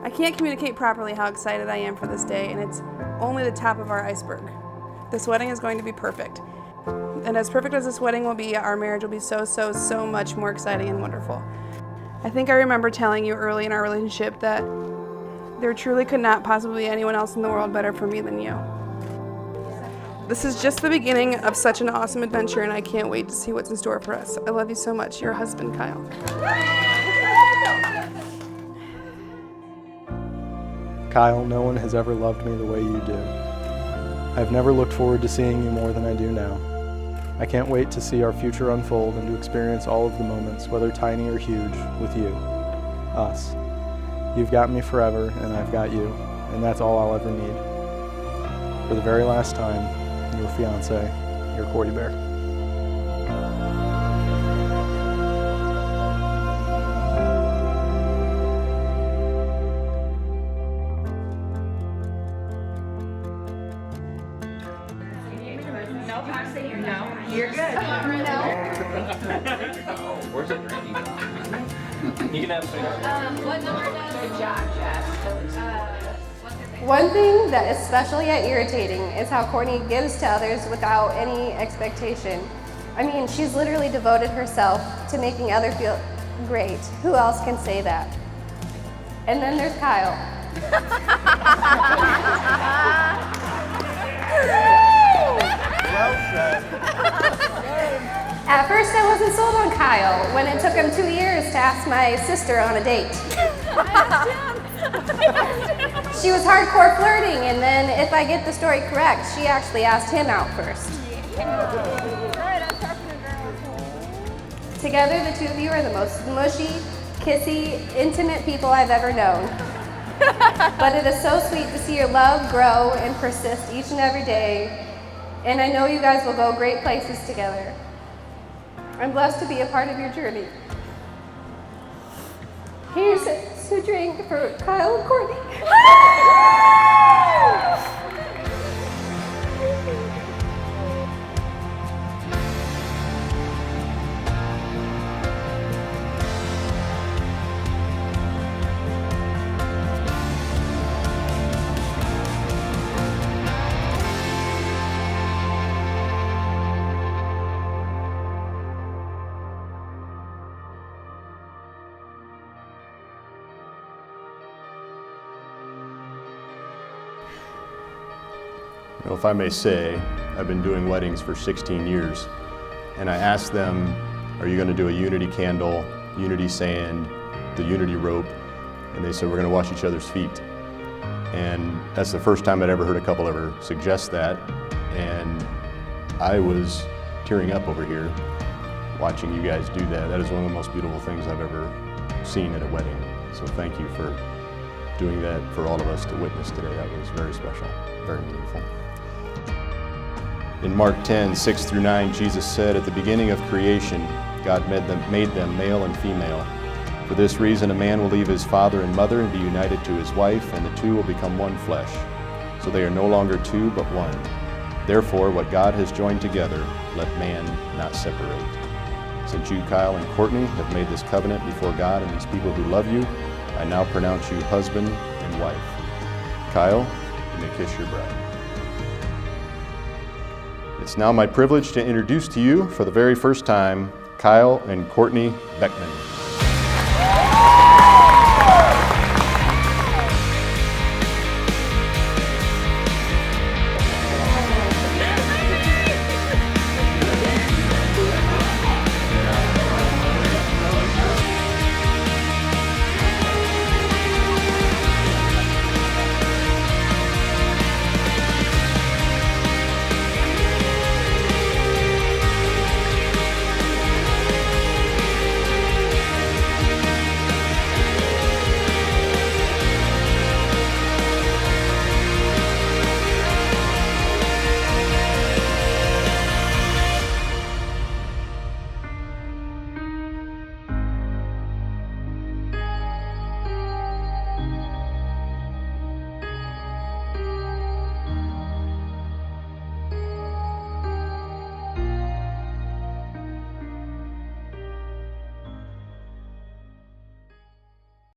I can't communicate properly how excited I am for this day, and it's only the top of our iceberg. This wedding is going to be perfect. And as perfect as this wedding will be, our marriage will be so much more exciting and wonderful. I think I remember telling you early in our relationship that there truly could not possibly be anyone else in the world better for me than you. This is just the beginning of such an awesome adventure, and I can't wait to see what's in store for us. I love you so much. Your husband, Kyle. Kyle, no one has ever loved me the way you do. I've never looked forward to seeing you more than I do now. I can't wait to see our future unfold and to experience all of the moments, whether tiny or huge, with you, us. You've got me forever, and I've got you, and that's all I'll ever need. For the very last time, your fiance, your Courtney Bear. No, you're good. Where's it drinking? You can have What number does? Good job, Jess. One thing that is special yet irritating is how Courtney gives to others without any expectation. I mean, she's literally devoted herself to making others feel great. Who else can say that? And then there's Kyle. Well said. At first I wasn't sold on Kyle when it took him 2 years to ask my sister on a date. She was hardcore flirting, and then if I get the story correct, she actually asked him out first. Together, the two of you are the most mushy, kissy, intimate people I've ever known. But it is so sweet to see your love grow and persist each and every day, and I know you guys will go great places together. I'm blessed to be a part of your journey. Here's a drink for Kyle and Courtney. You know, if I may say, I've been doing weddings for 16 years, and I asked them, are you going to do a unity candle, unity sand, the unity rope? And they said, we're going to wash each other's feet. And that's the first time I'd ever heard a couple ever suggest that, and I was tearing up over here watching you guys do that. That is one of the most beautiful things I've ever seen at a wedding. So thank you for doing that for all of us to witness today. That was very special, very meaningful. In Mark 10, 6 through 9, Jesus said, at the beginning of creation, God made them male and female. For this reason, a man will leave his father and mother and be united to his wife, and the two will become one flesh. So they are no longer two, but one. Therefore, what God has joined together, let man not separate. Since you, Kyle and Courtney, have made this covenant before God and these people who love you, I now pronounce you husband and wife. Kyle, you may kiss your bride. It's now my privilege to introduce to you, for the very first time, Kyle and Courtney Beckman.